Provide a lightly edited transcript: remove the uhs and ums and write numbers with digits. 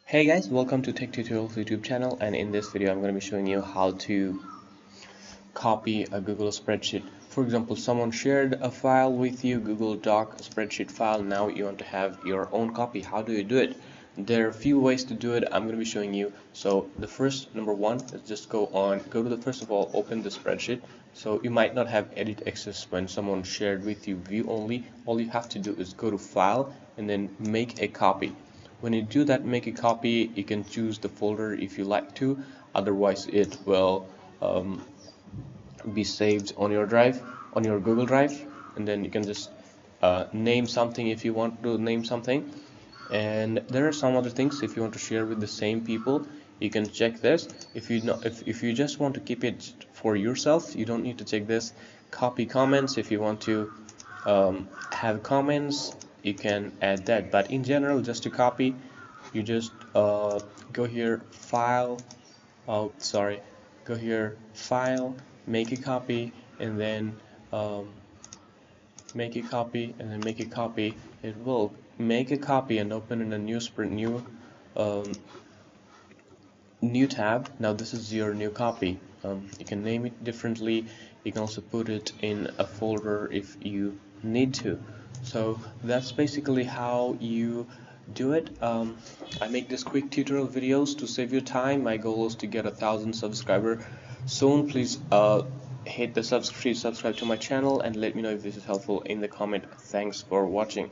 Hey guys, welcome to Tech Tutorials YouTube channel, and in this video I'm going to be showing you how to copy a Google spreadsheet. For example, someone shared a file with you, Google Doc spreadsheet file. Now you want to have your own copy. How do you do it? There are a few ways to do it. I'm going to be showing you. So the first, number one, is just go to the first of all, open the spreadsheet. So you might not have edit access when someone shared with you view only. All you have to do is go to file and then make a copy. When you do that, make a copy, you can choose the folder if you like to, otherwise it will be saved on your drive, on your Google Drive, and then you can just name something if you want to name something. And there are some other things. If you want to share with the same people, you can check this. If you just want to keep it for yourself, you don't need to check this. Copy comments. If you want to have comments, you can add that, but in general, just to copy, you just go here, file, go here, file, make a copy, and then make a copy, and then make a copy. It will make a copy and open in a new tab. Now this is your new copy. You can name it differently. You can also put it in a folder if you need to. So that's basically how you do it. I make this quick tutorial videos to save your time. My goal is to get 1,000 subscribers soon. Please hit the subscribe to my channel and let me know if this is helpful in the comment. Thanks for watching.